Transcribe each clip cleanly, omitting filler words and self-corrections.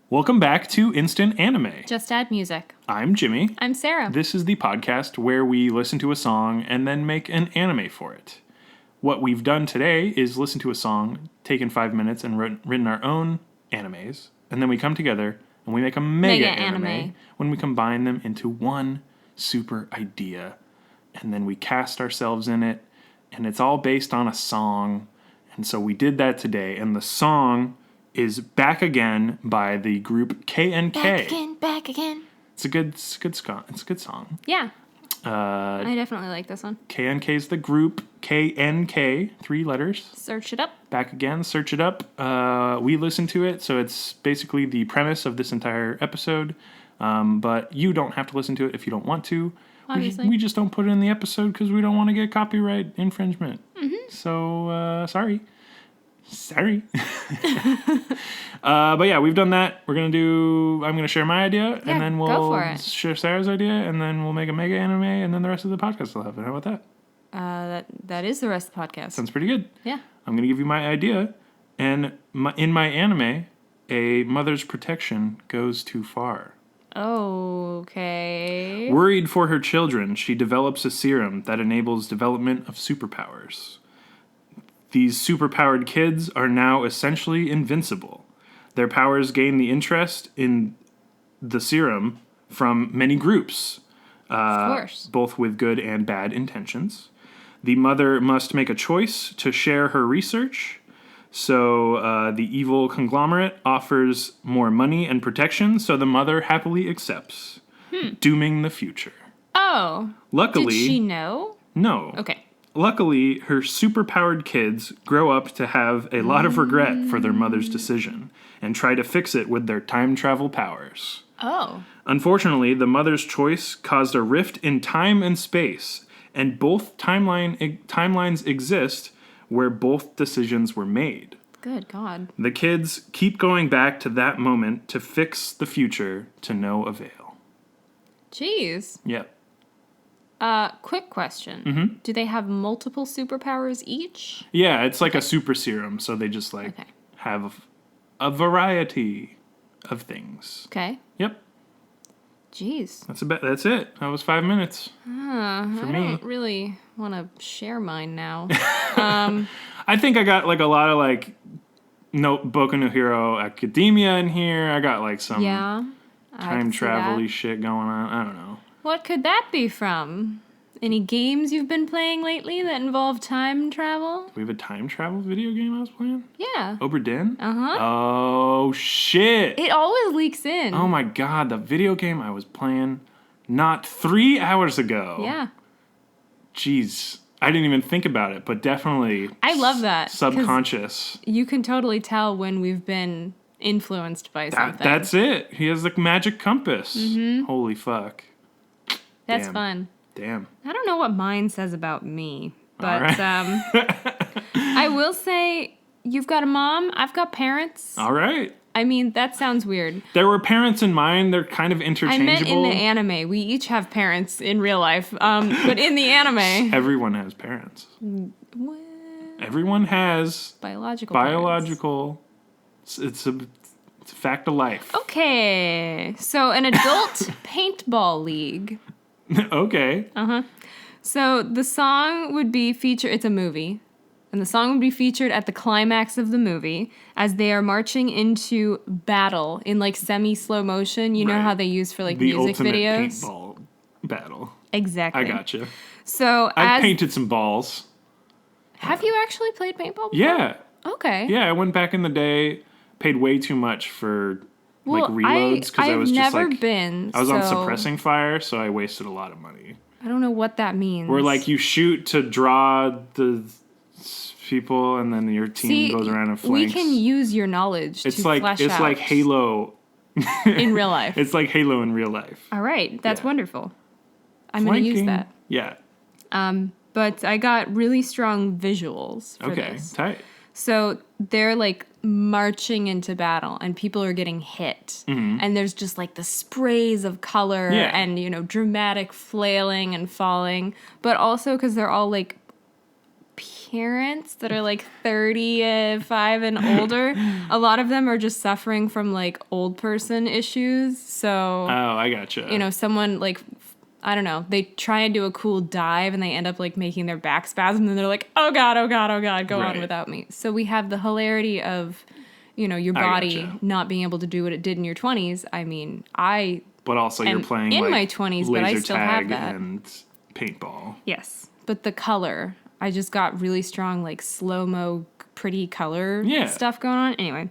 Welcome back to Instant Anime. Just add music. I'm Jimmy. I'm Sarah. This is the podcast where we listen to a song and then make an anime for it. What we've done today is listen to a song, taken 5 minutes, and written our own animes, and then we come together and we make a mega anime when we combine them into one super idea, and then we cast ourselves in it, and it's all based on a song. And so we did that today, and the song is Back Again by the group KNK. Back again. It's a good song. Yeah. I definitely like this one. KNK is the group. KNK, 3 letters. Search it up. Back Again, search it up. We listened to it, so it's basically the premise of this entire episode. But you don't have to listen to it if you don't want to. Obviously. We just don't put it in the episode because we don't want to get copyright infringement. Mm-hmm. So, sorry. But yeah, we've done that. I'm going to share my idea, and then we'll share Sarah's idea, and then we'll make a mega anime, and then the rest of the podcast will have it. How about that? That is the rest of the podcast. Sounds pretty good. Yeah. I'm going to give you my idea, and in my anime, a mother's protection goes too far. Okay. Worried for her children, she develops a serum that enables development of superpowers. These superpowered kids are now essentially invincible. Their powers gain the interest in the serum from many groups, of course, both with good and bad intentions. The mother must make a choice to share her research. So the evil conglomerate offers more money and protection, so the mother happily accepts, dooming the future. Oh. Luckily, did she know? No. Okay. Luckily, her superpowered kids grow up to have a lot of regret for their mother's decision and try to fix it with their time travel powers. Oh. Unfortunately, the mother's choice caused a rift in time and space, and both timelines exist where both decisions were made. Good God. The kids keep going back to that moment to fix the future to no avail. Jeez. Yep. Quick question. Mm-hmm. Do they have multiple superpowers each? Yeah, it's like a super serum, so they just have a variety of things. Okay. Yep. Jeez. That's it. That was 5 minutes. For me. Don't really want to share mine now. I think I got a lot of Boku no Hero Academia in here. I got some time travel-y shit going on. I don't know. What could that be from? Any games you've been playing lately that involve time travel? We have a time travel video game I was playing? Yeah. Oberdin? Uh-huh. Oh, shit. It always leaks in. Oh, my God. The video game I was playing not 3 hours ago. Yeah. Jeez. I didn't even think about it, but definitely... I love that. Subconscious. You can totally tell when we've been influenced by something. That's it. He has magic compass. Mm-hmm. Holy fuck. That's fun. Damn. I don't know what mine says about me, but right. I will say you've got a mom, I've got parents. All right. I mean, that sounds weird. There were parents in mine. They're kind of interchangeable. I meant in the anime. We each have parents in real life, but in the anime... Everyone has parents. What? Everyone has... Biological. It's a fact of life. Okay. So an adult paintball league. Okay. Uh-huh. So the song would be featured... It's a movie. And the song would be featured at the climax of the movie as they are marching into battle in semi-slow motion. You know how they use for music videos? The ultimate paintball battle. Exactly. I gotcha. So I've painted some balls. Have you actually played paintball before? Yeah. Okay. Yeah, I went back in the day, paid way too much for reloads because I was just never been. I was on suppressing fire, so I wasted a lot of money. I don't know what that means. Where you shoot to draw the people, and then your team goes around and flanks. We can use your knowledge to flesh out. It's like Halo in real life. It's like Halo in real life. All right, that's wonderful. I'm going to use that. Yeah. But I got really strong visuals for this. Okay, tight. So they're marching into battle, and people are getting hit, and there's just the sprays of color and dramatic flailing and falling, but also because they're all parents that are like 35 and older. A lot of them are just suffering from like old person issues. So, I gotcha. you know, someone like, I don't know, they try and do a cool dive and they end up like making their back spasm and then they're like, oh God, go on without me. So we have the hilarity of, you know, your body not being able to do what it did in your 20s. I mean, But also you're playing in like my 20s, but I laser still have tag that. and paintball. Yes. But the color, I just got really strong, like slow-mo, pretty color stuff going on. Anyway,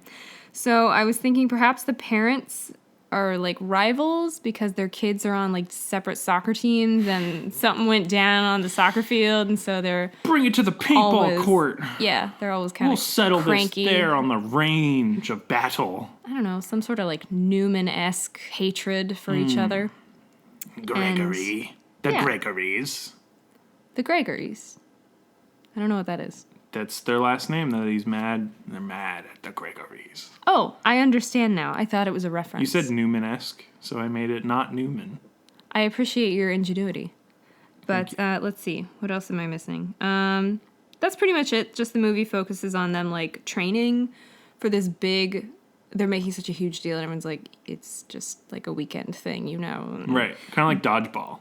so I was thinking perhaps the parents are like rivals because their kids are on like separate soccer teams and something went down on the soccer field and so they're bring it to the paintball court. Yeah, they're always kind of We'll settle cranky. this there on the range of battle. I don't know, some sort of like Newman-esque hatred for each other. Gregory. Gregories. The Gregorys. I don't know what that is. That's their last name, though. He's mad. They're mad at the Gregories. Oh, I understand now. I thought it was a reference. You said Newman-esque, so I made it not Newman. I appreciate your ingenuity. But let's see. What else am I missing? That's pretty much it. Just the movie focuses on them, like, training for this big... They're making such a huge deal, and everyone's like, it's just, like, a weekend thing, you know? Right. Kind of like dodgeball.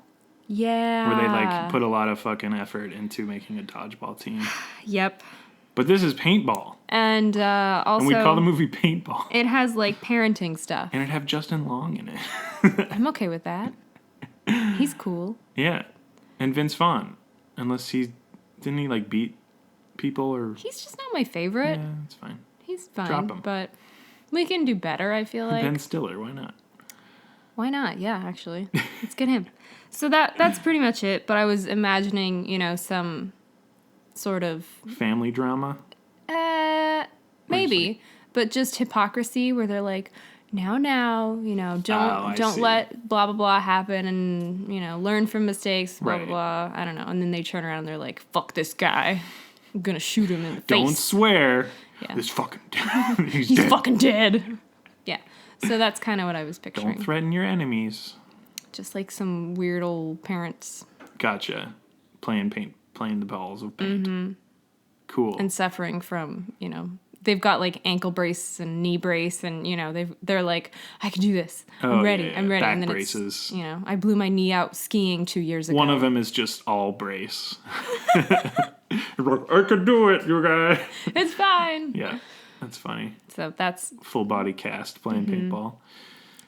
Yeah. Where they, like, put a lot of fucking effort into making a dodgeball team. Yep. But this is paintball. And also... And we call the movie Paintball. It has, like, parenting stuff. And it have Justin Long in it. I'm okay with that. He's cool. Yeah. And Vince Vaughn. Unless didn't he, like, beat people or... He's just not my favorite. Yeah, that's fine. He's fine. Drop him. But we can do better, I feel like. Ben Stiller, why not? Why not? Yeah, actually. Let's get him. So that's pretty much it. But I was imagining, you know, some sort of... Family drama? Maybe. But just hypocrisy where they're like, now, you know, don't let blah, blah, blah happen and, you know, learn from mistakes, blah, blah, blah. I don't know. And then they turn around and they're like, fuck this guy. I'm going to shoot him in the face. Don't swear. Yeah. This fucking... He's dead. Fucking dead. Yeah. So that's kind of what I was picturing. Don't threaten your enemies. Just like some weird old parents. Gotcha. Playing the balls of paint. Mm-hmm. Cool. And suffering from, you know, they've got like ankle brace and knee brace and, you know, they're like, I can do this. I'm ready. I'm ready. Back and then braces. It's, you know, I blew my knee out skiing 2 years ago. One of them is just all brace. I can do it, you guy. It's fine. Yeah, that's funny. So that's... Full body cast playing paintball.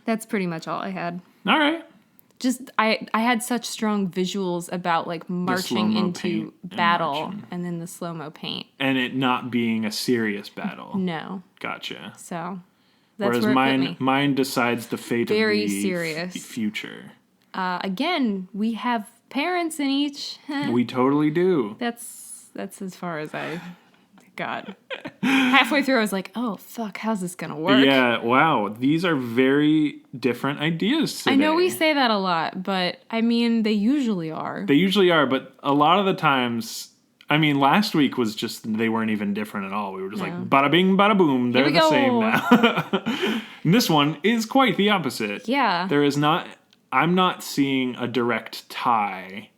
That's pretty much all I had. All right. Just, I had such strong visuals about, like, marching into battle and then the slow-mo paint. And it not being a serious battle. No. Gotcha. So, that's whereas where it put me. mine decides the fate Very of the serious. Future. Again, we have parents in each. We totally do. That's as far as I got. Halfway through, I was like, oh, fuck, how's this going to work? Yeah, wow. These are very different ideas today. I know we say that a lot, but, I mean, they usually are. They usually are, but a lot of the times... I mean, last week was just... They weren't even different at all. We were just like, bada bing, bada boom. They're the same now. And this one is quite the opposite. Yeah. There is not... I'm not seeing a direct tie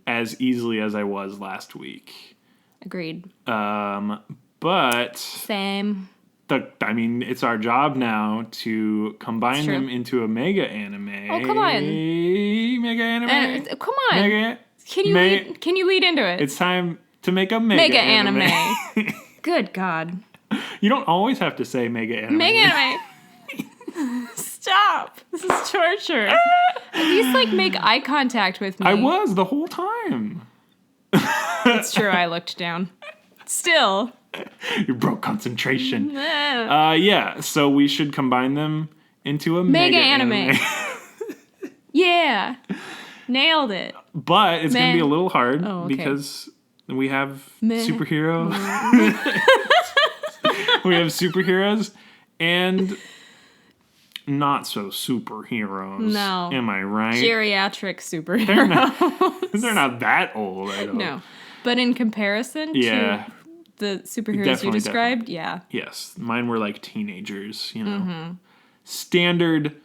as easily as I was last week. Agreed. But same. I mean, it's our job now to combine them into a mega anime. Oh, come on. Mega anime. Come on. Mega. Can you lead into it? It's time to make a mega anime. Good God. You don't always have to say mega anime. Mega anime. Stop. This is torture. At least, like, make eye contact with me. I was the whole time. It's true. I looked down. Still. You broke concentration. Yeah, so we should combine them into a mega anime. Yeah. Nailed it. But it's going to be a little hard because we have superheroes. We have superheroes and not so superheroes. No. Am I right? Geriatric superheroes. They're not that old, I don't know. No. But in comparison to the superheroes you described, yeah. Yes. Mine were like teenagers, you know. Standard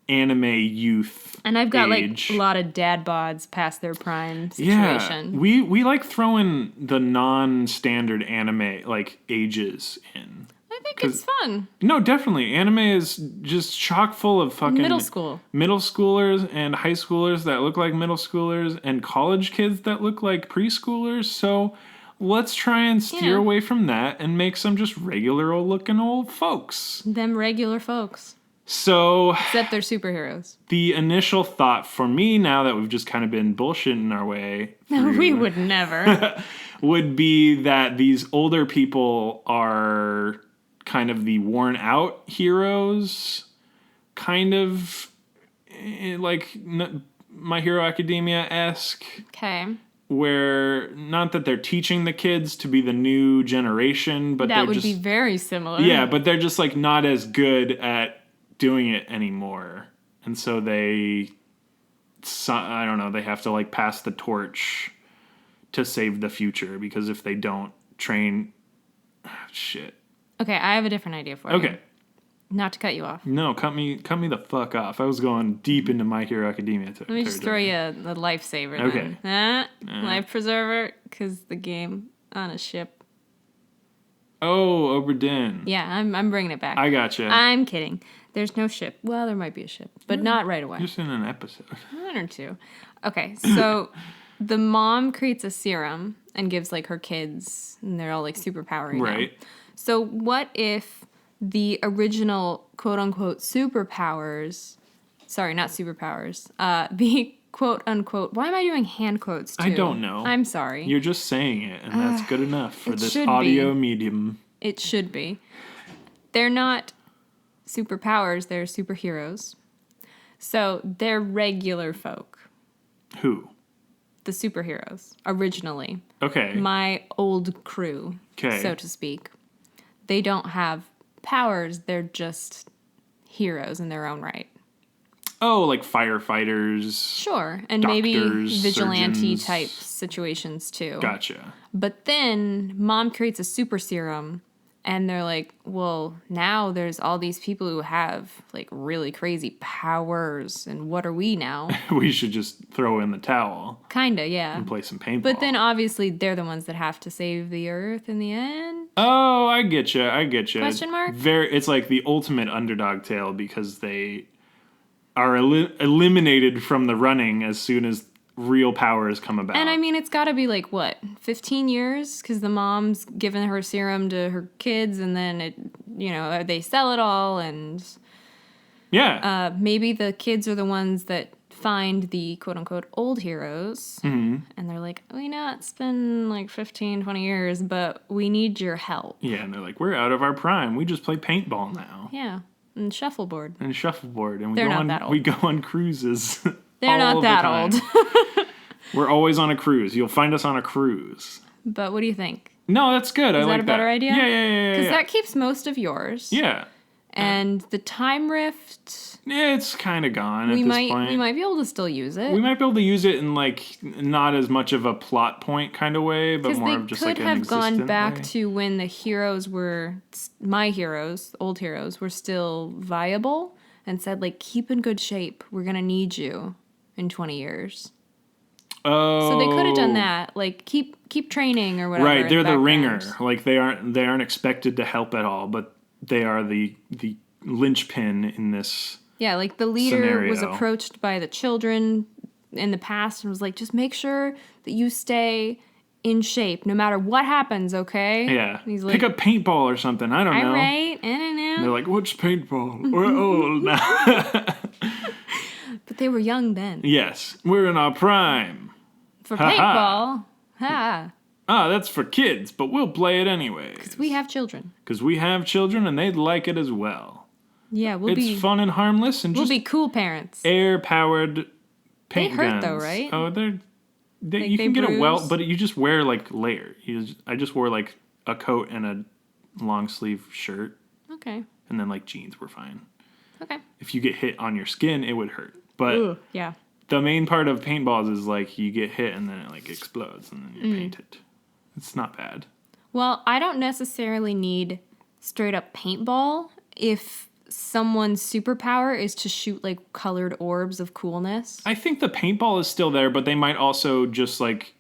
anime youth. And I've got age. like a lot of dad bods past their prime situation. Yeah, we like throwing the non-standard anime like ages in. I think it's fun. No, definitely. Anime is just chock full of fucking Middle school. middle schoolers and high schoolers that look like middle schoolers and college kids that look like preschoolers. So let's try and steer away from that and make some just regular old looking old folks. Them regular folks. So Except they're superheroes. the initial thought for me, now that we've just kind of been bullshitting our way through, We would never. would be that these older people are kind of the worn out heroes, kind of like My Hero Academia-esque, Okay. where not that they're teaching the kids to be the new generation, but That they're would just be very similar. yeah, but they're just like not as good at doing it anymore, and so I don't know, they have to like pass the torch to save the future, because if they don't train, shit. Okay, I have a different idea for you. Okay. Not to cut you off. No, cut me the fuck off. I was going deep into My Hero Academia. Let me just throw you a lifesaver. Okay. Then. Life preserver, because the game on a ship. Oh, Oberdin. Yeah, I'm bringing it back. I gotcha. I'm kidding. There's no ship. Well, there might be a ship, but not right away. Just in an episode. One or two. Okay, so the mom creates a serum and gives like her kids, and they're all like superpowery Right. now. So what if the original quote unquote superpowers, sorry, not superpowers, the quote unquote, why am I doing hand quotes too? I don't know. I'm sorry. You're just saying it, and that's good enough for it this should audio be. medium. It should be. They're not superpowers, they're superheroes. So they're regular folk. Who? The superheroes, originally. Okay. My old crew, Okay. so to speak. They don't have powers, they're just heroes in their own right. Oh, like firefighters. Sure, and maybe Doctors, vigilante surgeons. type situations too. Gotcha. But then mom creates a super serum, and they're like, well, now there's all these people who have like really crazy powers, and what are we now? We should just throw in the towel Kinda, yeah. and play some paintball. But then obviously they're the ones that have to save the earth in the end. Oh, I get you. Question mark? It's like the ultimate underdog tale, because they are eliminated from the running as soon as real powers come about. And I mean, it's got to be like, what, 15 years? Because the mom's given her serum to her kids, and then they sell it all, and yeah. maybe the kids are the ones that find the quote-unquote old heroes, and they're like, we know it's been like 15, 20 years, but we need your help. Yeah, and they're like, we're out of our prime. We just play paintball now. Yeah, and shuffleboard. And shuffleboard. And They're not that old. we go on cruises. They're all not the that time. old. We're always on a cruise. You'll find us on a cruise. But what do you think? No, that's good. I Is like that a better idea? Yeah. Because that keeps most of yours. Yeah. And the time rift, It's kind of gone at this point. we might be able to still use it. We might be able to use it in like not as much of a plot point kind of way, but Because more they of just could like an have gone existent back way. to when the heroes were, my heroes, old heroes, were still viable, and said, like, keep in good shape. We're going to need you in 20 years. Oh, So they could have done that. Like, keep training or whatever. right? They're the ringer. background. Like they aren't expected to help at all, but they are the linchpin in this. Yeah, like the leader was scenario. approached by the children in the past and was like, just make sure that you stay in shape no matter what happens, okay? Yeah, And he's like, pick up paintball or something. I don't know. all right, I don't And they're know. like, what's paintball? We're old now. But they were young then. Yes, we're in our prime. For Ha paintball, ha, Ah, that's for kids, but we'll play it anyways. we have children. Because we have children and they'd like it as well. Yeah, we'll It's be fun and harmless and we'll just be cool parents. air-powered paint They hurt, guns. though, right? Oh, they Like, you they can get a welt, bruise? but you just wear like layer. I just wore like a coat and a long sleeve shirt, Okay. and then like jeans were fine. Okay. If you get hit on your skin, it would hurt. But Ugh, yeah. the main part of paintballs is like you get hit and then it like explodes and then Mm. you paint it. It's not bad. Well, I don't necessarily need straight up paintball if someone's superpower is to shoot like colored orbs of coolness. I think the paintball is still there, but they might also just like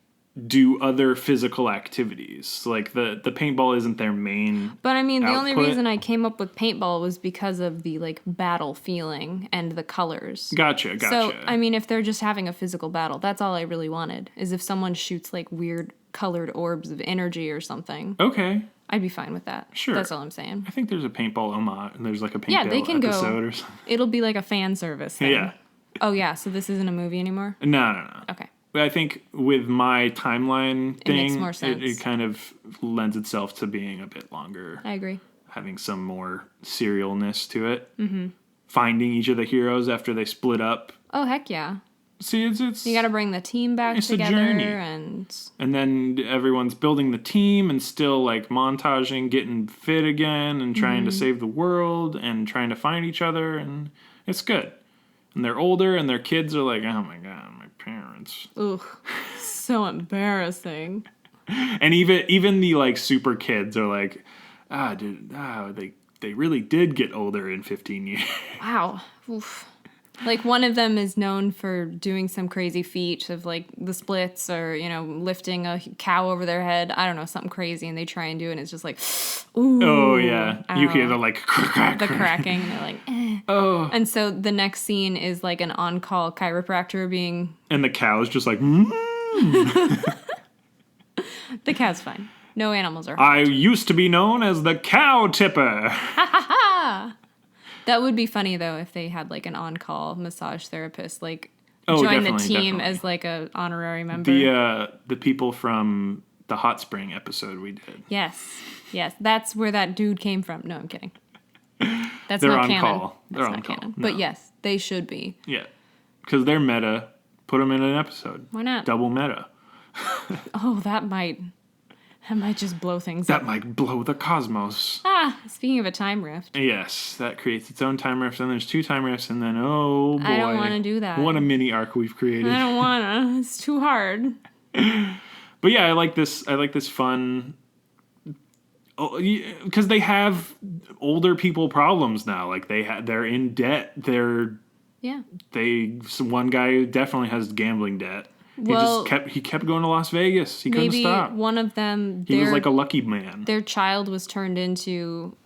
do other physical activities. Like the paintball isn't their main. But I mean, the only output. reason I came up with paintball was because of the like battle feeling and the colors. Gotcha. So, I mean, if they're just having a physical battle, that's all I really wanted. Is if someone shoots like weird colored orbs of energy or something. Okay. I'd be fine with that. Sure. That's all I'm saying. I think there's a paintball homage, and there's like a paintball Yeah, they can episode go. or something. It'll be like a fan service thing. Yeah. Oh, yeah. So this isn't a movie anymore? No. Okay. But I think with my timeline thing, makes more sense. It kind of lends itself to being a bit longer. I agree. Having some more serialness to it. Mm-hmm. Finding each of the heroes after they split up. Oh, heck yeah. See, it's You got to bring the team back it's together. a journey. And then everyone's building the team and still like montaging, getting fit again and trying to save the world and trying to find each other. And it's good. And they're older and their kids are like, oh my God, my parents. ugh, so embarrassing. And even the like super kids are like, they really did get older in 15 years. Wow. Oof. Like one of them is known for doing some crazy feat of like the splits or, you know, lifting a cow over their head. I don't know, something crazy. And they try and do it and it's just like, ooh. Oh, yeah. You hear the like... The cracking. And they're like, eh. Oh. And so the next scene is like an on-call chiropractor being... And the cow's just like... The cow's fine. No animals are. I used to be known as the cow tipper. That would be funny though if they had like an on-call massage therapist, like Oh, join the definitely, team definitely. as like a honorary member. The people from the hot spring episode we did. Yes, that's where that dude came from. No, I'm kidding. That's They're not on canon. call. That's They're not on call. canon. No. But yes, they should be. Yeah. Because they're meta. Put them in an episode. Why not? Double meta. Oh, that might just blow things That up. might blow the cosmos. Speaking of a time rift. Yes, that creates its own time rift. And there's 2 time rifts, and then oh boy, I don't wanna do that. What a mini arc we've created. I don't wanna. It's too hard. But yeah, I like this fun. Because they have older people problems now. Like they're in debt. Yeah. One guy definitely has gambling debt. Well, He kept going to Las Vegas. He couldn't maybe stop. one of them. He was like a lucky man. Their child was turned into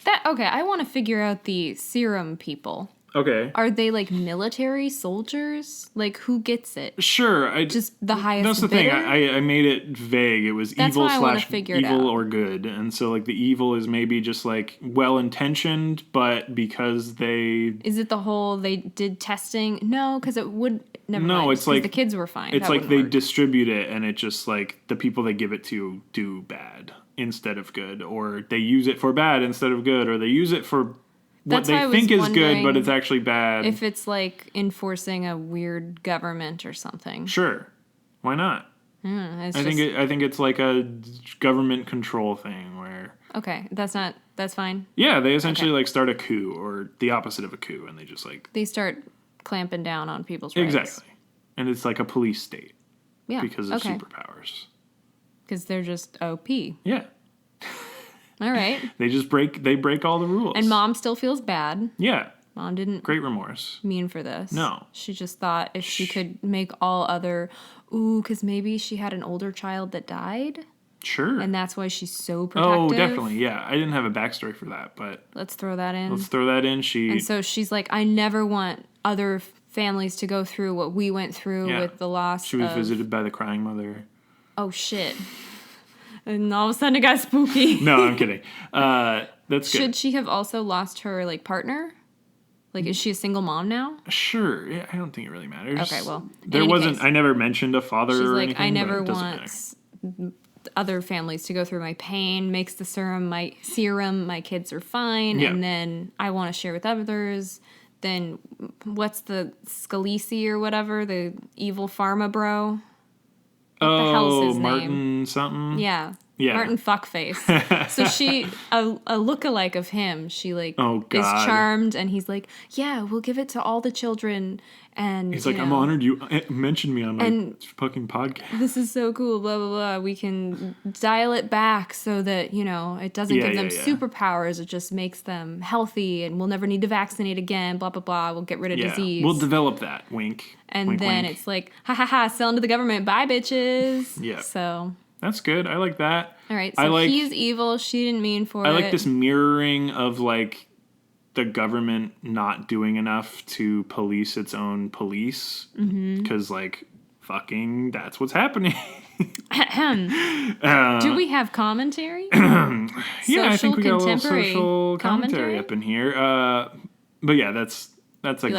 that. Okay, I want to figure out the serum people. Okay. Are they like military soldiers? Like who gets it? Sure. Just the highest That's the bidder? thing. I made it vague. It was That's evil why I wanna slash figure it evil out. or good. And so like the evil is maybe just like well intentioned, but because they Is it the whole they did testing? No, because it would never. No, mind, it's 'cause like the kids were fine. It's That like wouldn't they work. distribute it and it just like the people they give it to do bad instead of good, or they use it for bad instead of good, or they use it for what That's why I they was think is good but wondering it's actually bad. if it's like enforcing a weird government or something. Sure. Why not? It's I think it's like a government control thing where okay. That's fine. yeah, they essentially like start a coup or the opposite of a coup and they just like They start clamping down on people's rights. exactly. And it's like a police state Yeah. because of okay. superpowers. Because they're just OP. Yeah. All right. They break all the rules. And mom still feels bad. Yeah. Mom didn't Great remorse. mean for this. No. She just thought if she could make all other, because maybe she had an older child that died. Sure. And that's why she's so protective. Oh, definitely. Yeah. I didn't have a backstory for that, but Let's throw that in. let's throw that in. And so she's like, I never want other families to go through what we went through Yeah. with the loss She was of... visited by the crying mother. Oh, shit. And all of a sudden it got spooky. No, I'm kidding. That's good. Should she have also lost her, like, partner? Like, is she a single mom now? Sure. Yeah, I don't think it really matters. Okay, well, in there any wasn't. case. I never mentioned a father She's or like, anything. I but never it doesn't want other families to go through my pain, makes the serum, my kids are fine, Yeah. and then I want to share with others. Then what's the Scalisi or whatever, the evil pharma bro? What the hell's his Martin name? something. Yeah. Yeah. Martin Fuckface. So she, a lookalike of him, she like Oh, is God. charmed, and he's like, yeah, we'll give it to all the children. And He's like, I'm honored you mentioned me on my fucking podcast. This is so cool, blah, blah, blah. We can dial it back so that, it doesn't give them superpowers. It just makes them healthy, and we'll never need to vaccinate again, blah, blah, blah. We'll get rid of disease. We'll develop that, wink. And wink, then wink. it's like, ha, ha, ha, selling to the government. Bye, bitches. Yeah. So. That's good. I like that. All right, so he's evil. She didn't mean for it. I like this mirroring of, like, the government not doing enough to police its own police. Because, like, fucking that's what's happening. Do we have commentary? Yeah, I think we got a little social commentary up in here. But yeah, that's a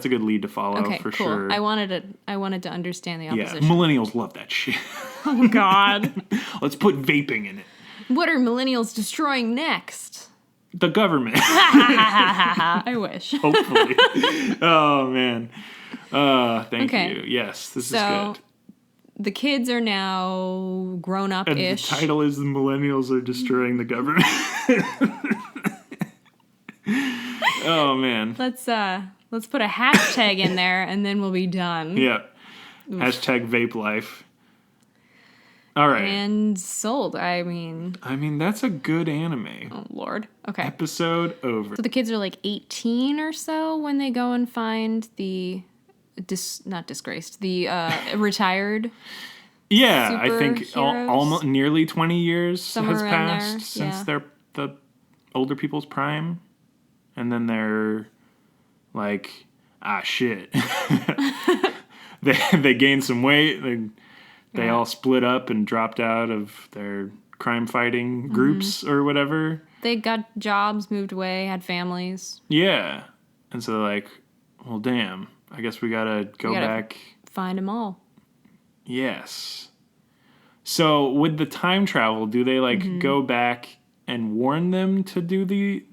good lead to follow for cool. sure. I wanted to understand the opposition. Yeah, millennials love that shit. Oh God. Let's put vaping in it. What are millennials destroying next? The government. I wish. Hopefully. Oh man. Thank you. Yes, this is good. The kids are now grown up-ish. And the title is "The Millennials Are Destroying the Government." Oh man. Let's put a hashtag in there, and then we'll be done. Yeah. Hashtag vape life. All right. And sold. I mean, that's a good anime. Oh, Lord. Okay. Episode over. So the kids are like 18 or so when they go and find the, not disgraced, the retired. Yeah, I think almost nearly 20 years has passed since the older people's prime. And then they're like, shit. They gained some weight. They all split up and dropped out of their crime-fighting groups or whatever. They got jobs, moved away, had families. Yeah. And so they're like, well, damn, I guess we gotta go back. Find them all. Yes. So with the time travel, do they, go back and warn them to do the,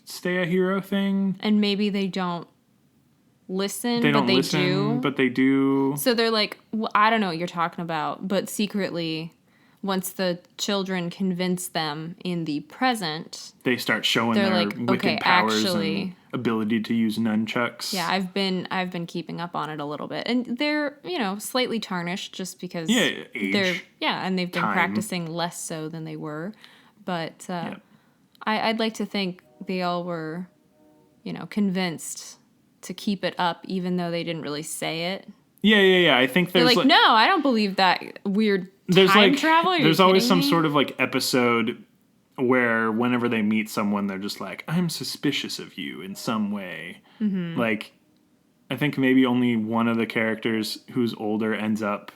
stay a hero thing? And maybe they don't listen, but they do. So they're like, well, I don't know what you're talking about, but secretly, once the children convince them in the present, they start showing their wicked powers and ability to use nunchucks. Yeah, I've been keeping up on it a little bit, and they're slightly tarnished just because age, and they've been time. Practicing less so than they were, but I'd like to think they all were, convinced to keep it up, even though they didn't really say it. Yeah. I think there's no, I don't believe that weird time travel. There's always some sort of episode where whenever they meet someone, they're just like, I'm suspicious of you in some way. Mm-hmm. I think maybe only one of the characters who's older ends up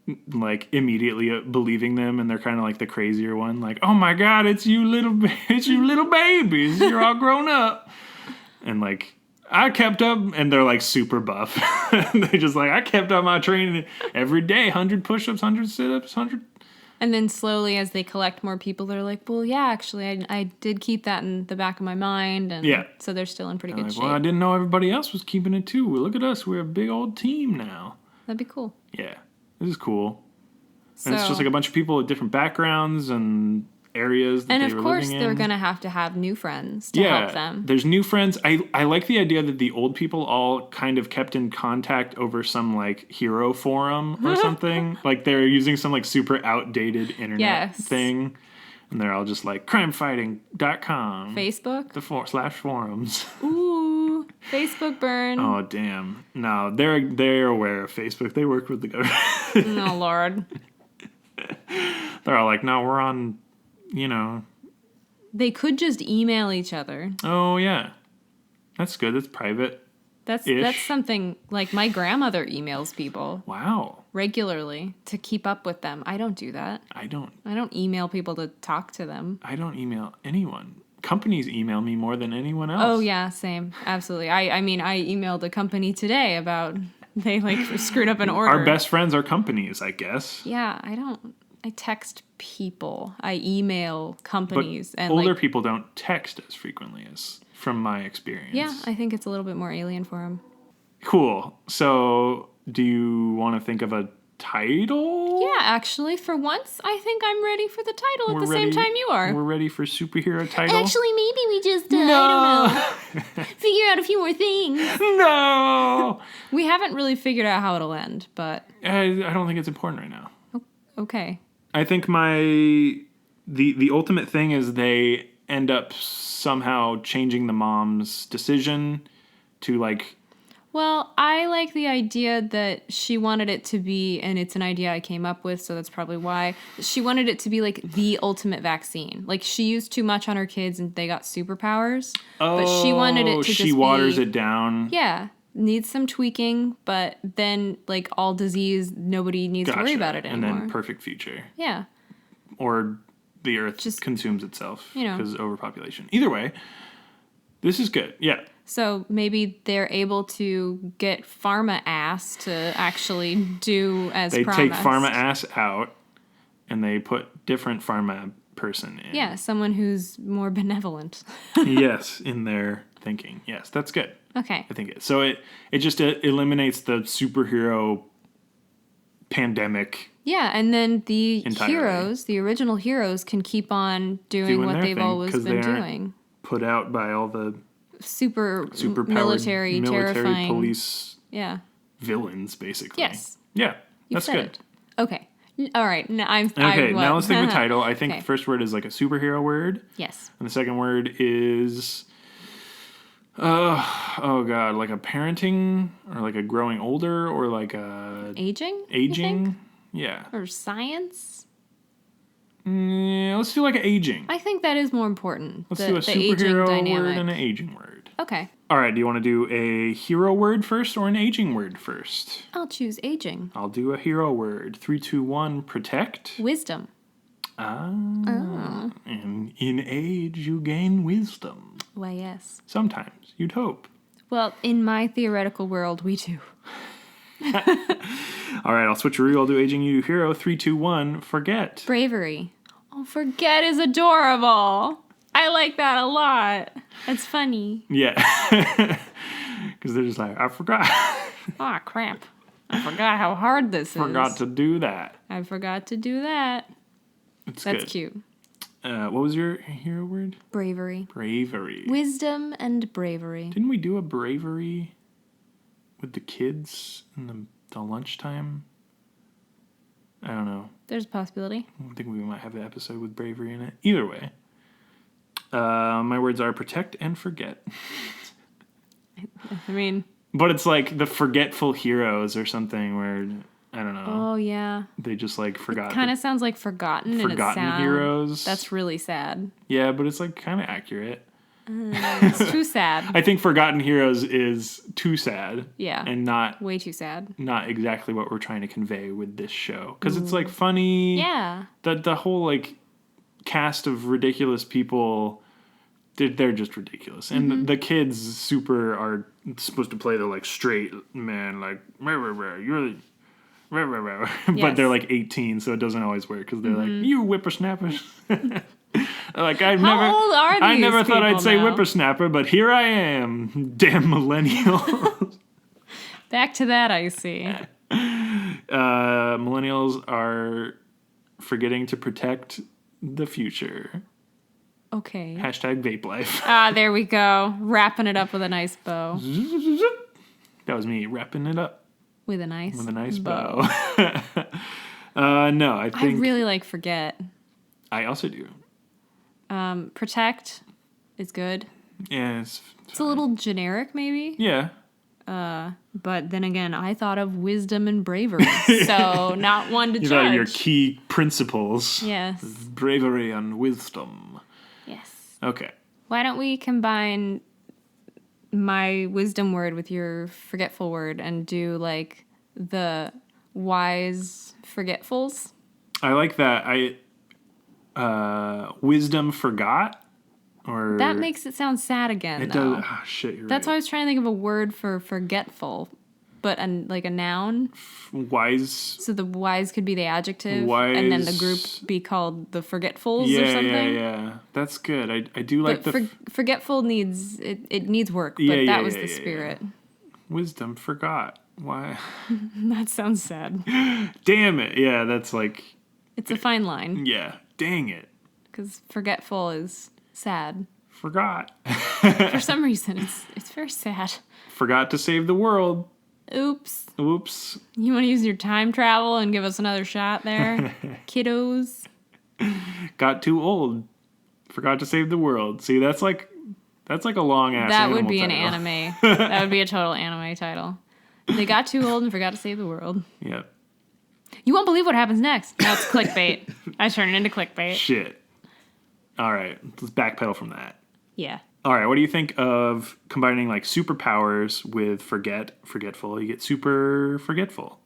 immediately believing them, and they're kind of the crazier one. Like, oh my God, it's you little babies. You're all grown up. And I kept up, and they're super buff. They just I kept up my training every day, 100 push-ups, 100 sit-ups, 100. And then slowly, as they collect more people, they're like, well, yeah, actually, I did keep that in the back of my mind. And so they're still in pretty good shape. Well, I didn't know everybody else was keeping it too. Well, look at us. We're a big old team now. That'd be cool. Yeah, this is cool. And it's just a bunch of people with different backgrounds and areas that they were living in. And of course, they're going to have new friends to help them. There's new friends. I like the idea that the old people all kind of kept in contact over some hero forum or something. They're using some super outdated internet thing. And they're all just crimefighting.com. Facebook? The /forums. Ooh, Facebook burn. Oh, damn. No, they're aware of Facebook. They work with the government. Oh, Lord. They're all no, we're on... They could just email each other. Oh, yeah. That's good. That's private. That's something my grandmother emails people. Wow. Regularly to keep up with them. I don't do that. I don't email people to talk to them. I don't email anyone. Companies email me more than anyone else. Oh, yeah, same. Absolutely. I emailed a company today about they screwed up an order. Our best friends are companies, I guess. Yeah, I text people. I email companies. But older people don't text as frequently as from my experience. Yeah, I think it's a little bit more alien for them. Cool. So do you want to think of a title? Yeah, actually, for once, I think I'm ready for the title We're at the same ready- time you are. We're ready for superhero title? Actually, maybe we just, I don't know, figure out a few more things. No! We haven't really figured out how it'll end, but I don't think it's important right now. okay. I think the ultimate thing is they end up somehow changing the mom's decision to like... Well, I like the idea that she wanted it to be, and it's an idea I came up with, so that's probably why. She wanted it to be like the ultimate vaccine. Like she used too much on her kids and they got superpowers. But she wanted it to just she waters it down. Yeah, needs some tweaking, but then like all disease, nobody needs to worry about it anymore. And then perfect future. Yeah. Or the earth Just consumes itself you know. because of overpopulation. Either way, this is good. Yeah. So maybe they're able to get pharma ass to actually do as They promised. take pharma ass out and they put different pharma person in. Yeah, someone who's more benevolent. Yes, in their thinking. Yes, that's good. Okay. I think it. So it just eliminates the superhero pandemic. Yeah, and then the Entirely. heroes, the original heroes, can keep on doing what their they've thing, always 'cause been they aren't doing. Put out by all the Super military, terrifying police Yeah. villains, basically. Yes. Yeah, You that's said good. it. Okay. All right. Now Okay, now let's think of a title. I think Okay. the first word is like a superhero word, Yes. and the second word is, oh god, like a parenting or like a growing older or like a Aging? you think? aging. Yeah. Or science? Yeah, let's do like an aging. I think that is more important. Let's the, do a the aging superhero dynamic. word and an aging word. Okay. All right, do you want to do a hero word first or an aging word first? I'll choose aging. I'll do a hero word. 3, 2, 1, protect. Wisdom. And in age you gain wisdom. Why, yes. Sometimes, you'd hope. Well, in my theoretical world, we do. All right, I'll switcheroo. I'll do aging, you do hero. 3, 2, 1, forget. Bravery. Oh, forget is adorable. I like that a lot. That's funny. Yeah. Because they're just like, I forgot. Ah, crap. I forgot how hard this is. Forgot to do that. I forgot to do that. It's That's good. cute. What was your hero word? Bravery. Bravery. Wisdom and bravery. Didn't we do a bravery with the kids in the lunchtime? I don't know. There's a possibility. I think we might have an episode with bravery in it. Either way. My words are protect and forget. I mean... But it's like the forgetful heroes or something where, I don't know. Oh, yeah. They just like forgot. Kind of sounds like forgotten. Forgotten and it heroes. That's really sad. Yeah, but it's like kind of accurate. It's too sad. I think forgotten heroes is too sad. Yeah. And not Way too sad. exactly what we're trying to convey with this show. Because it's like funny. Yeah. The whole like cast of ridiculous people, they're just ridiculous. And the kids are supposed to play the like straight man, like, you're the... But Yes. they're like 18, so it doesn't always work because they're like, you whippersnappers. Like I old are I these never thought I'd people say now? whippersnapper, but here I am. Damn millennials. Back to that, I see. Millennials are forgetting to protect the future. Okay. Hashtag vape life. There we go. Wrapping it up with a nice bow. That was me wrapping it up With a nice with a nice bow. No, I I think really like forget. I also do. Protect is good. Yeah, It's a little generic, maybe. yeah. But then again, I thought of wisdom and bravery. So not one to You judge. know your key principles. Yes. Bravery and wisdom. Yes. Okay. Why don't we combine my wisdom word with your forgetful word and do like the wise forgetfuls? I like that. Wisdom forgot, or That makes it sound sad again, it though. does. Oh, shit, you're That's why I right. was trying to think of a word for forgetful, but like a noun. Wise. So the wise could be the adjective, and then the group Wise. be called the forgetfuls Yeah, or something. yeah. That's good. I do like But the forgetful needs it needs work, but Yeah, that yeah, was yeah, the yeah, spirit. wisdom forgot. Why? That sounds sad. Damn it. Yeah, that's like, It's a fine line yeah, dang it. because forgetful is sad. Forgot. For some reason, it's very sad. Forgot to save the world. Oops. Oops. You want to use your time travel and give us another shot there, kiddos? Got too old. Forgot to save the world. See, that's like a long ass. That would be title. an anime. That would be a total anime title. They got too old and forgot to save the world. Yep. You won't believe what happens next. Now it's clickbait. I turn it into clickbait. Shit. All right, let's backpedal from that. Yeah. All right, what do you think of combining like superpowers with forgetful? You get super forgetful.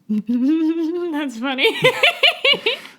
That's funny.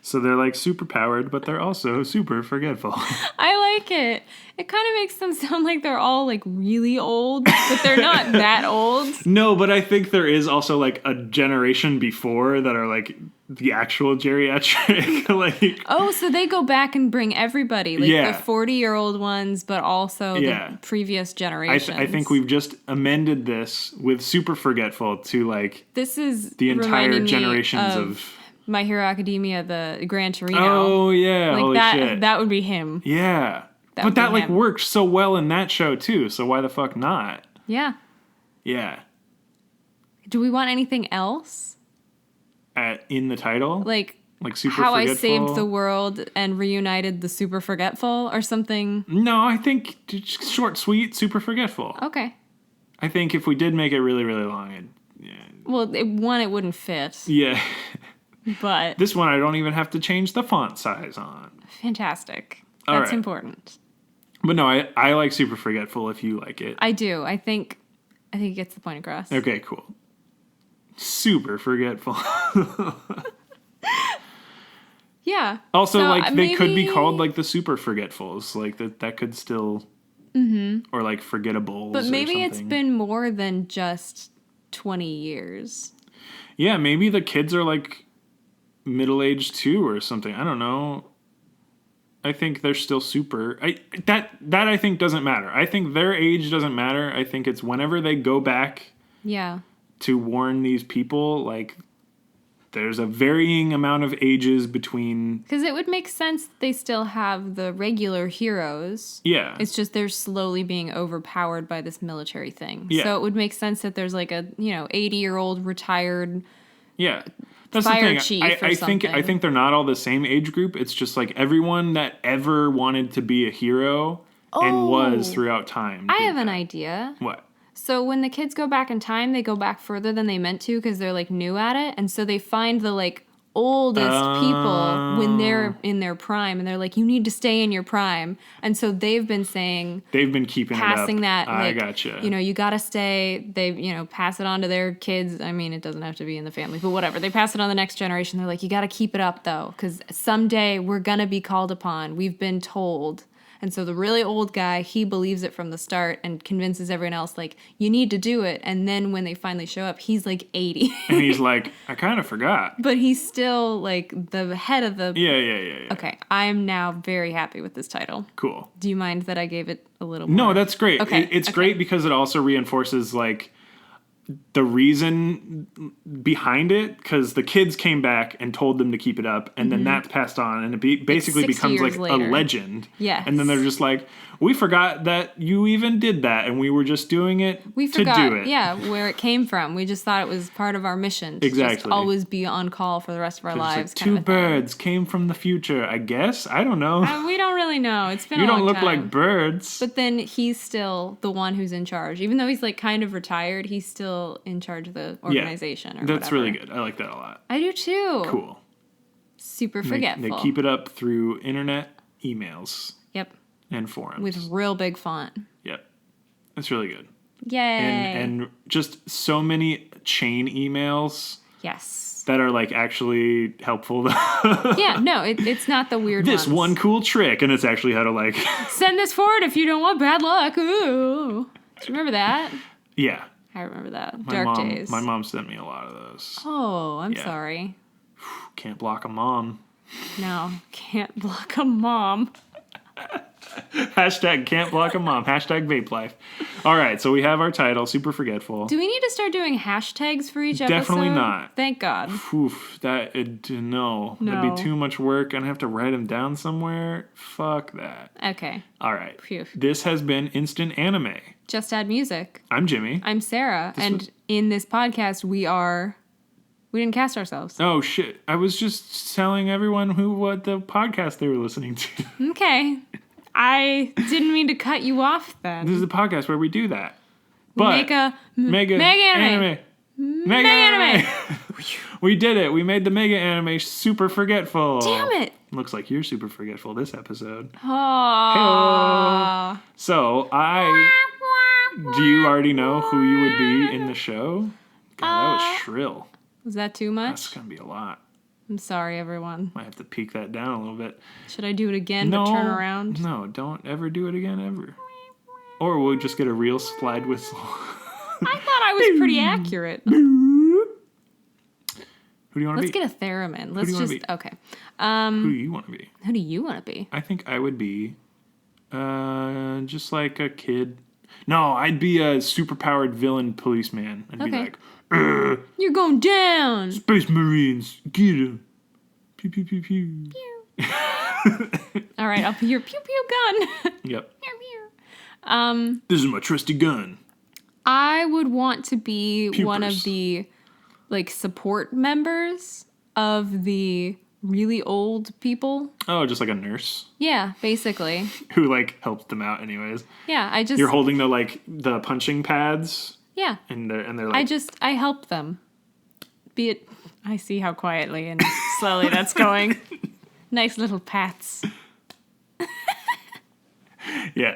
So they're like super powered, but they're also super forgetful. I like it. It kind of makes them sound like they're all like really old, but they're not that old. No, but I think there is also like a generation before that are like the actual geriatric. Like, Oh, so they go back and bring everybody, like Yeah. the 40-year-old ones, but also Yeah. the previous generations. I think we've just amended this with super forgetful to like This is the entire reminding me generations of. My Hero Academia, the Gran Torino. Oh yeah, like holy that. shit. That would be him. Yeah. That But would be that like him. worked so well in that show too, so why the fuck not? Yeah. Yeah. Do we want anything else? In the title? Like Super how forgetful? I saved the world and reunited the super forgetful or something? No, I think just short, sweet, super forgetful. Okay. I think if we did make it really, really long, Well, it wouldn't fit, yeah. but This one I don't even have to change the font size on. fantastic. All That's right. important. But no, I like super forgetful if you like it. I do. I think it gets the point across. Okay, cool. Super forgetful. Yeah. Also, So, like they could be maybe- called like the super forgetfuls, like that could still, or like forgettables. But maybe or it's something. been more than just 20 years. Yeah, maybe the kids are like middle aged too, or something. I don't know. I think they're still super. That I think doesn't matter. I think their age doesn't matter. I think it's whenever they go back Yeah. to warn these people, like there's a varying amount of ages between. Because it would make sense that they still have the regular heroes. Yeah. It's just they're slowly being overpowered by this military thing. Yeah. So it would make sense that there's like a, 80-year-old retired. Yeah. That's Fire the thing. chief or I something. think they're not all the same age group. It's just like everyone that ever wanted to be a hero and was Oh. throughout time. I did have an that. idea. What? So when the kids go back in time, they go back further than they meant to because they're like new at it. And so they find the like oldest people when they're in their prime. And they're like, you need to stay in your prime. And so they've been saying, They've been keeping passing it up. that, like, I gotcha. you gotta stay. They, pass it on to their kids. I mean, it doesn't have to be in the family, but whatever. They pass it on to the next generation. They're like, you gotta keep it up though, because someday we're gonna be called upon. We've been told. And so the really old guy, he believes it from the start and convinces everyone else, like, you need to do it. And then when they finally show up, he's like 80. And he's like, I kind of forgot. But he's still like the head of the. Yeah. Okay, I am now very happy with this title. Cool. Do you mind that I gave it a little more? No, that's great. Okay, It's okay. great because it also reinforces like the reason behind it, because the kids came back and told them to keep it up, and then that's passed on, and it basically 6 becomes like years a later. legend. Yes. And then they're just like, we forgot that you even did that, and we were just doing it We to forgot, do it. yeah, where it came from. We just thought it was part of our mission to just Exactly. always be on call for the rest of our It's like, lives. two kind of a thing. birds came from the future, I guess. I don't know. We don't really know. It's been You a long don't look time. like birds. But then he's still the one who's in charge. Even though he's like kind of retired, he's still in charge of the organization or That's whatever. really good. I like that a lot. I do too. Cool. Super They forgetful. keep it up through internet, emails, Yep. and forums. With real big font. Yep. That's really good. Yay. And just so many chain emails yes. that are like actually helpful. Yeah, no, it's not the weird This ones. one cool trick, and it's actually how to like Send this forward if you don't want bad luck. Ooh. Do you remember that? yeah. I remember that. My Dark mom, days. My mom sent me a lot of those. Oh, I'm Yeah. sorry. Can't block a mom. No, can't block a mom. Hashtag can't block a mom. Hashtag vape life. All right, so we have our title, Super Forgetful. Do we need to start doing hashtags for each episode? Definitely not. Thank God. Oof, no. That'd be too much work. I'd have to write them down somewhere. Fuck that. Okay. All right. Phew. This has been Instant Anime. Just add music. I'm Jimmy. I'm Sarah. In this podcast, we didn't cast ourselves. Oh, shit. I was just telling everyone what the podcast they were listening to. Okay. I didn't mean to cut you off then. This is a podcast where we do that. We But make a mega anime. Mega anime. We did it. We made the mega anime super forgetful. Damn it. Looks like you're super forgetful this episode. Aww. So, do you already know who you would be in the show? God, that was shrill. Was that too much? That's going to be a lot. I'm sorry, everyone. Might have to peak that down a little bit. Should I do it again but turn around? No, don't ever do it again, ever. Or we'll just get a real slide whistle. I thought I was pretty accurate. Who do you want to be? Let's get a theremin. Let's just... Okay. Who do you want to be? Who do you want to be? I think I would be just like a kid. No, I'd be a superpowered villain policeman. I'd be like, you're going down. Space Marines, get him. Pew, pew, pew, pew. All right, I'll be your pew pew gun. Yep. Pew, pew. This is my trusty gun. I would want to be one of the support members of the really old people. Oh, just like a nurse. Yeah, basically. Who helped them out anyways. Yeah, You're holding the punching pads. Yeah. And they're like... I help them. Be it... I see how quietly and slowly that's going. Nice little pats. Yeah.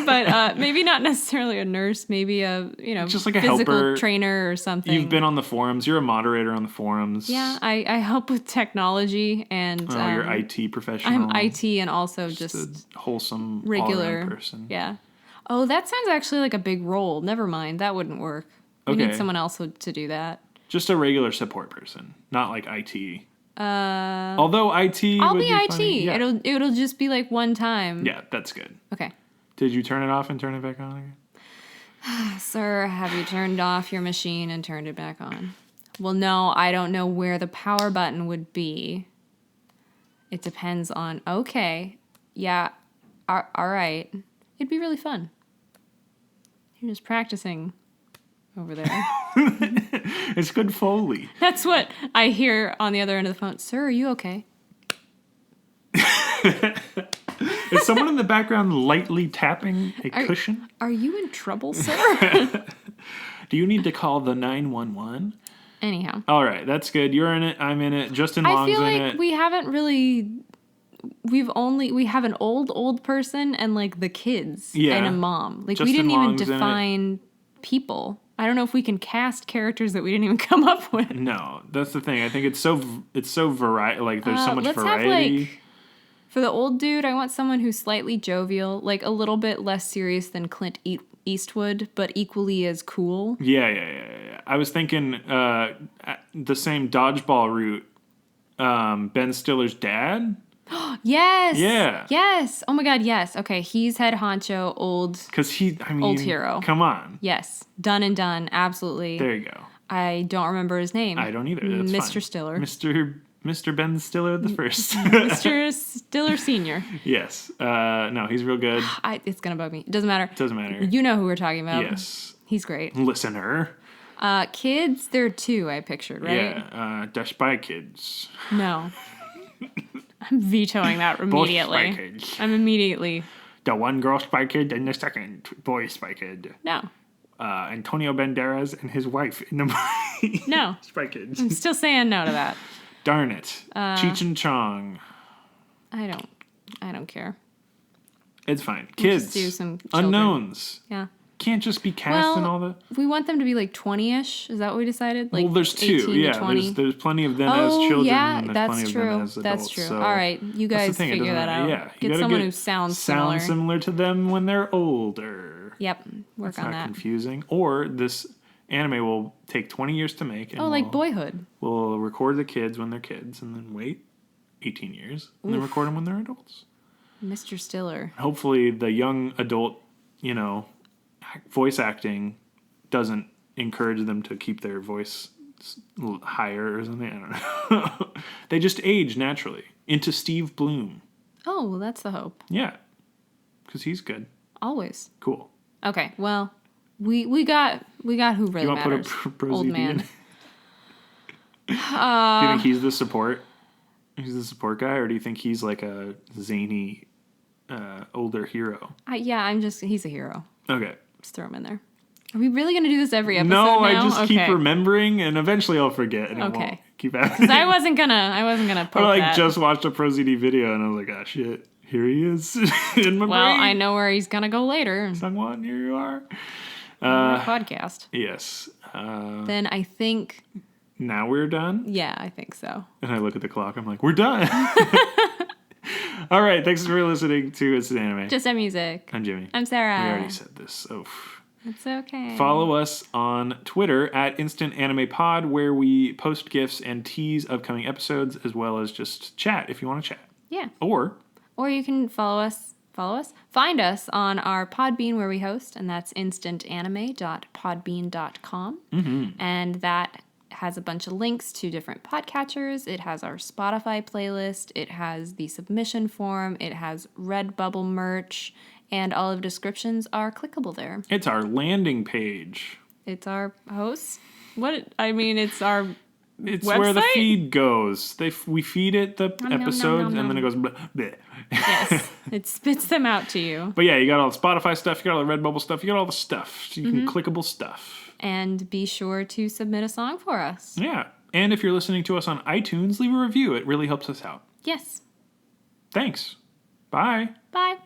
But maybe not necessarily a nurse, maybe a, just like a physical helper. trainer or something. You've been on the forums. You're a moderator on the forums. Yeah, I help with technology and... you're IT professional. I'm IT and also just a wholesome, regular all-around person. Yeah. Oh, that sounds actually like a big role. Never mind. That wouldn't work. We need someone else to do that. Just a regular support person, not like IT. Although IT I'll would be IT. funny. Yeah. It'll just be like one time. Yeah, that's good. Okay. Did you turn it off and turn it back on again? Sir, have you turned off your machine and turned it back on? Well, no, I don't know where the power button would be. It depends on... Okay. Yeah. All right. It'd be really fun. You're just practicing over there. It's good Foley. That's what I hear on the other end of the phone. Sir, are you okay? Is someone in the background lightly tapping a cushion? Are you in trouble, sir? Do you need to call the 911? Anyhow. All right, that's good. You're in it. I'm in it. Justin Long's in it. I feel like we haven't really... We have an old person and the kids and a mom. We didn't even define people. I don't know if we can cast characters that we didn't even come up with. No, that's the thing. I think it's so variety. There's so much variety. For the old dude, I want someone who's slightly jovial, a little bit less serious than Clint Eastwood, but equally as cool. Yeah. I was thinking the same dodgeball route. Ben Stiller's dad. Yes. Yeah. Yes. Oh my God. Yes. Okay. He's head honcho, old. Because old hero. Come on. Yes. Done and done. Absolutely. There you go. I don't remember his name. I don't either. That's Mr. Fine. Stiller. Mr. Ben Stiller the first. Mr. Stiller Senior. Yes. No, he's real good. It's gonna bug me. It doesn't matter. Doesn't matter. You know who we're talking about. Yes. He's great. Listener. Kids, there are two I pictured, right? Yeah. Dash by Kids. No. I'm vetoing that immediately. Both Spy Kids. I'm immediately. The one girl Spy Kid and the second boy Spy Kid. No. Antonio Banderas and his wife in the movie. No. Spy Kids. I'm still saying no to that. Darn it. Cheech and Chong. I don't care. It's fine. Kids. Just do some children. Unknowns. Yeah. Can't just be cast and all that. We want them to be 20-ish. Is that what we decided? Well, there's two. Yeah, there's plenty of them as children. Yeah, and there's that's plenty true. Of them as adults, That's true. So all right, you guys figure that out. Yeah, get someone who sounds similar to them when they're older. Yep, work That's on not that. Confusing. Or this anime will take 20 years to make. And like Boyhood. We'll record the kids when they're kids, and then wait 18 years, and then record them when they're adults. Mr. Stiller. Hopefully the young adult, voice acting doesn't encourage them to keep their voice higher or something. I don't know. They just age naturally into Steve Bloom. Oh, well, that's the hope. Yeah, because he's good. Always. Cool. Okay, well, we got who really You want matters. to put a pro Old ZD man. in? Do you think he's the support? He's the support guy, or do you think he's like a zany, older hero? He's a hero. Okay. Just throw him in there. Are we really going to do this every episode No, now? I just keep Okay. remembering, and eventually I'll forget, and it Okay. won't keep happening. I wasn't gonna poke I that. just watched a Pro ZD video, and I was like, ah, shit, here he is in my Well, brain. I know where he's gonna go later. Sungwon, here you are. On our podcast. Yes. Then I think, Now we're done? yeah, I think so. And I look at the clock, I'm like, we're done. All right, thanks for listening to It's an Anime. Just our music. I'm Jimmy. I'm Sarah. We already said this. Oh. It's okay. Follow us on Twitter at Instant Anime Pod, where we post GIFs and tease upcoming episodes, as well as just chat if you want to chat. Yeah. Or you can find us on our Podbean where we host, and that's instantanime.podbean.com. Mm-hmm. And that has a bunch of links to different podcatchers. It has our Spotify playlist. It has the submission form. It has Redbubble merch. And all of the descriptions are clickable there. It's our landing page. It's our host. It's our It's website? where the feed goes. We feed it the episodes, and then it goes bleh, bleh. Yes. It spits them out to you. But yeah, you got all the Spotify stuff, you got all the Redbubble stuff, you got all the stuff. So you can clickable stuff. And be sure to submit a song for us. Yeah. And if you're listening to us on iTunes, leave a review. It really helps us out. Yes. Thanks. Bye. Bye.